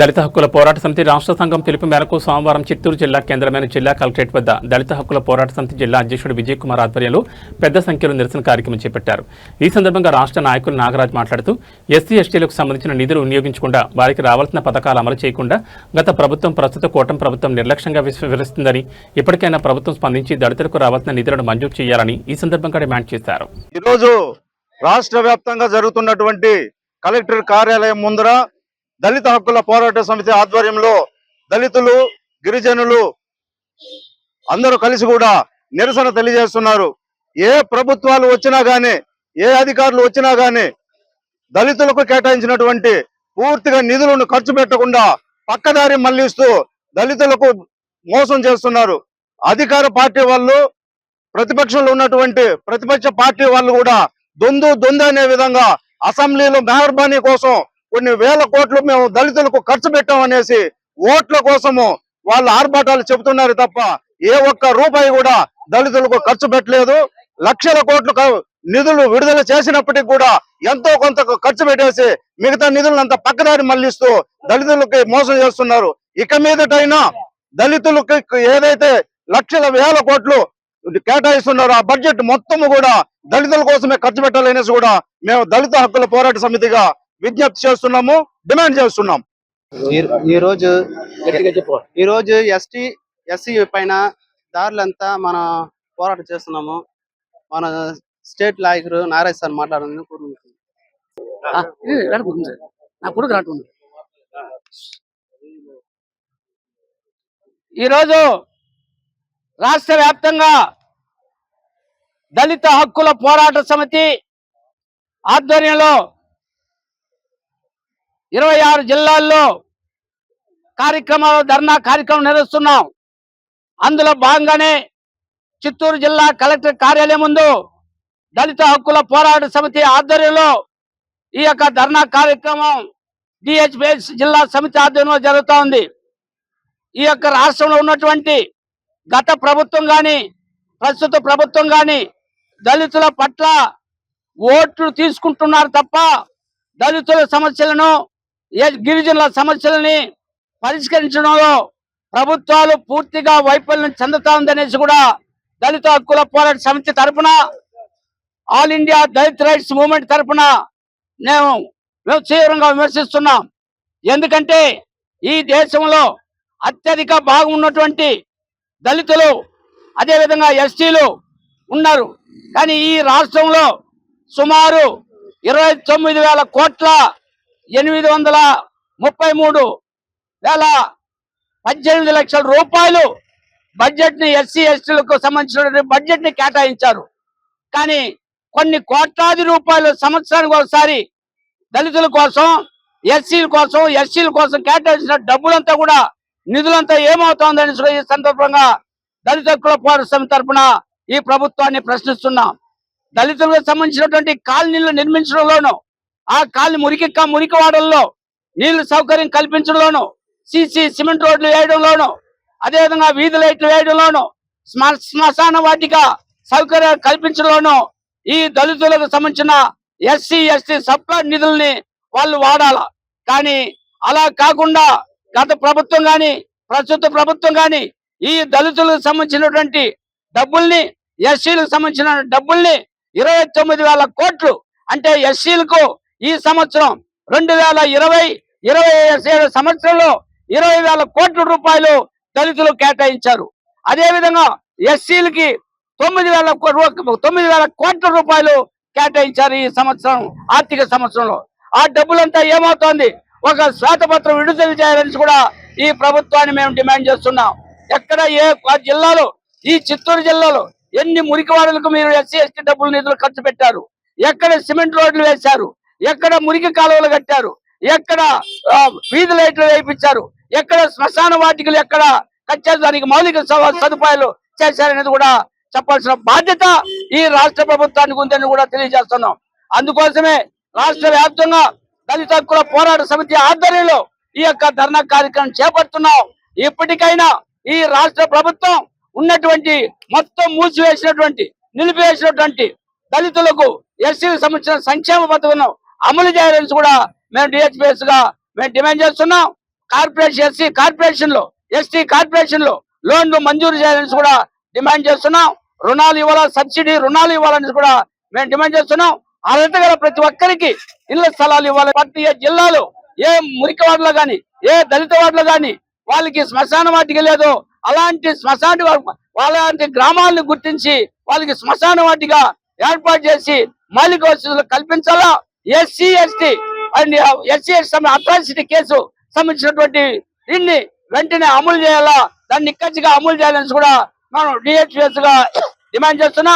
దళిత హక్కుల పోరాట సమితి రాష్ట్ర సంఘం పిలుపు మేరకు సోమవారం చిత్తూరు జిల్లా కేంద్రమైన జిల్లా కలెక్టరేట్ వద్ద దళిత హక్కుల పోరాట సమితి జిల్లా అధ్యక్షుడు విజయ్ కుమార్ ఆధ్వర్యంలో పెద్ద సంఖ్యలో నిరసన కార్యక్రమం చేపట్టారు. ఈ సందర్భంగా రాష్ట్ర నాయకులు నాగరాజ్ మాట్లాడుతూ ఎస్సీ ఎస్టీలకు సంబంధించిన నిధులు వినియోగించకుండా వారికి రావాల్సిన పథకాలు అమలు చేయకుండా గత ప్రభుత్వం ప్రస్తుత కూటమి ప్రభుత్వం నిర్లక్ష్యంగా వివరిస్తుందని, ఇప్పటికైనా ప్రభుత్వం స్పందించి దళితులకు రావాల్సిన నిధులను మంజూరు చేయాలని ఈ సందర్భంగా డిమాండ్ చేశారు. ఈరోజు రాష్ట్ర వ్యాప్తంగా జరుగుతున్నటువంటి కలెక్టర్ కార్యాలయం ముందర దళిత హక్కుల పోరాట సమితి ఆధ్వర్యంలో దళితులు, గిరిజనులు అందరూ కలిసి కూడా నిరసన తెలియజేస్తున్నారు. ఏ ప్రభుత్వాలు వచ్చినా గానీ, ఏ అధికారులు వచ్చినా గానీ దళితులకు కేటాయించినటువంటి పూర్తిగా నిధులను ఖర్చు పెట్టకుండా పక్కదారి మళ్లిస్తూ దళితులకు మోసం చేస్తున్నారు. అధికార పార్టీ వాళ్ళు, ప్రతిపక్షంలో ఉన్నటువంటి ప్రతిపక్ష పార్టీ వాళ్ళు కూడా దొందు అనే విధంగా అసెంబ్లీలో మెహర్బానీ కోసం కొన్ని వేల కోట్లు మేము దళితులకు ఖర్చు పెట్టామనేసి ఓట్ల కోసము వాళ్ళు ఆర్భాటాలు చెబుతున్నారు తప్ప ఏ ఒక్క రూపాయి కూడా దళితులకు ఖర్చు పెట్టలేదు. లక్షల కోట్లు నిధులు విడుదల చేసినప్పటికీ కూడా ఎంతో కొంత ఖర్చు పెట్టేసి మిగతా నిధులను అంతా పక్కదారి మళ్లిస్తూ దళితులకి మోసం చేస్తున్నారు. ఇక మీదటైనా దళితులకి ఏదైతే లక్షల వేల కోట్లు కేటాయిస్తున్నారో ఆ బడ్జెట్ మొత్తము కూడా దళితుల కోసమే ఖర్చు పెట్టాలనేసి కూడా మేము దళిత హక్కుల పోరాట సమితిగా విజ్ఞప్తి చేస్తున్నాము, డిమాండ్ చేస్తున్నాం. ఈ రోజు ఎస్సీ పైన దారులంతా మనం పోరాటం చేస్తున్నాము. మన స్టేట్ నాయకుడు నారాయణ సార్ మాట్లాడాలని ఈరోజు రాష్ట్ర వ్యాప్తంగా దళిత హక్కుల పోరాట సమితి ఆధ్వర్యంలో 26 జిల్లాల్లో కార్యక్రమాలు, ధర్నా కార్యక్రమం నిర్వహిస్తున్నాం. అందులో భాగంగానే చిత్తూరు జిల్లా కలెక్టర్ కార్యాలయం ముందు దళిత హక్కుల పోరాట సమితి ఆధ్వర్యంలో ఈ యొక్క ధర్నా కార్యక్రమం డిహెచ్పిఎస్ జిల్లా సమితి ఆధ్వర్యంలో జరుగుతూ ఉంది. ఈ యొక్క రాష్ట్రంలో ఉన్నటువంటి గత ప్రభుత్వం కానీ, ప్రస్తుత ప్రభుత్వం కానీ దళితుల పట్ల ఓట్లు తీసుకుంటున్నారు తప్ప దళితుల సమస్యలను, గిరిజనుల సమస్యలని పరిష్కరించడంలో ప్రభుత్వాలు పూర్తిగా వైఫల్యం చెందుతా ఉందనేసి కూడా దళిత హక్కుల పోరాట సమితి తరఫున, ఆల్ ఇండియా దళిత రైట్స్ మూవ్మెంట్ తరఫున మేము తీవ్రంగా విమర్శిస్తున్నాం. ఎందుకంటే ఈ దేశంలో అత్యధిక భాగం ఉన్నటువంటి దళితులు, అదేవిధంగా ఎస్టీలు ఉన్నారు. కానీ ఈ రాష్ట్రంలో సుమారు 29,000 కోట్ల 833,18 లక్షల రూపాయలు బడ్జెట్ ని ఎస్సీ ఎస్టీలకు సంబంధించిన బడ్జెట్ ని కేటాయించారు. కానీ కొన్ని కోట్లాది రూపాయలు సంవత్సరానికి ఒకసారి దళితుల కోసం, ఎస్సీల కోసం, ఎస్సీల కోసం కేటాయించిన డబ్బులంతా కూడా, నిధులంతా ఏమవుతోందని ఈ సందర్భంగా దళిత హక్కుల పోరాట సమితి తరఫున ఈ ప్రభుత్వాన్ని ప్రశ్నిస్తున్నాం. దళితులకు సంబంధించినటువంటి కాలనీలు నిర్మించడంలోనూ, ఆ కాలనీ మురికి వాడల్లో నీళ్లు సౌకర్యం కల్పించడంలోనూ, సిమెంట్ రోడ్లు వేయడంలోనూ, అదేవిధంగా వీధి లైట్లు వేయడంలోనూ, శ్మశాన వాటిక సౌకర్యాలు కల్పించడంలోనూ ఈ దళితులకు సంబంధించిన ఎస్సీ ఎస్టీ సప్లై నిధుల్ని వాళ్ళు వాడాల. కానీ అలా కాకుండా గత ప్రభుత్వం కానీ, ప్రస్తుత ప్రభుత్వం కానీ ఈ దళితులకు సంబంధించినటువంటి డబ్బుల్ని, ఎస్సీలకు సంబంధించిన డబ్బుల్ని 29,000 కోట్లు, అంటే ఎస్సీలకు ఈ సంవత్సరం 2020-2027 సంవత్సరంలో 20,000 కోట్ల రూపాయలు దళితులు కేటాయించారు. అదేవిధంగా ఎస్సీలకి 9,000 కోట్ల రూపాయలు కేటాయించారు ఈ సంవత్సరం, ఆర్థిక సంవత్సరంలో. ఆ డబ్బులంతా ఏమవుతోంది? ఒక శ్వేతపత్రం విడుదల చేయాలని కూడా ఈ ప్రభుత్వాన్ని మేము డిమాండ్ చేస్తున్నాం. ఎక్కడ ఏ జిల్లాలో, ఈ చిత్తూరు జిల్లాలో ఎన్ని మురికివాడలకు మీరు ఎస్సీ ఎస్టీ డబ్బులు నిధులు ఖర్చు పెట్టారు? ఎక్కడ సిమెంట్ రోడ్లు వేశారు? ఎక్కడ మురికి కాలువలు కట్టారు? ఎక్కడ వీధి లైట్లు వేయించారు? ఎక్కడ శ్మశాన వాటికలు ఎక్కడ కట్టారు? దానికి మౌలిక సదుపాయాలు చేశారనేది కూడా చెప్పాల్సిన బాధ్యత ఈ రాష్ట్ర ప్రభుత్వానికి ఉందని కూడా తెలియజేస్తున్నాం. అందుకోసమే రాష్ట్ర వ్యాప్తంగా దళిత హక్కుల పోరాట సమితి ఆధ్వర్యంలో ఈ యొక్క ధర్నా కార్యక్రమం చేపడుతున్నాం. ఇప్పటికైనా ఈ రాష్ట్ర ప్రభుత్వం ఉన్నటువంటి మొత్తం నిలిపివేసినటువంటి దళితులకు, ఎస్సీలకు సంబంధించిన సంక్షేమ పథకం అమలు చేయాలని కూడా మేము డిహెచ్పిఎస్ గా మేము డిమాండ్ చేస్తున్నాం. కార్పొరేషన్ ఎస్సీ కార్పొరేషన్ లో ఎస్టీ కార్పొరేషన్ లో లోన్లు మంజూరు చేయాలని కూడా డిమాండ్ చేస్తున్నాం. రుణాలు ఇవ్వాలా, సబ్సిడీ రుణాలు ఇవ్వాలని కూడా మేము డిమాండ్ చేస్తున్నాం. అర్హత గల ప్రతి ఒక్కరికి ఇళ్ల స్థలాలు ఇవ్వాలి. ప్రతి జిల్లాలో ఏ మురికి వాడలో గాని, ఏ దళిత వాడలో గాని వాళ్ళకి శ్మశాన వాటిక లేదో అలాంటి వాళ్ళంటి గ్రామాలను గుర్తించి వాళ్ళకి శ్మశాన వాటిగా ఏర్పాటు చేసి మౌలిక వసతులు కల్పించాలా. SC ST and SC atrocity case సంబంధించినటువంటి దీన్ని వెంటనే అమలు చేయాలా, దాన్ని నిక్కచ్చిగా అమలు చేయాలని కూడా మనం డిహెచ్ఎస్ గా డిమాండ్ చేస్తున్నాం.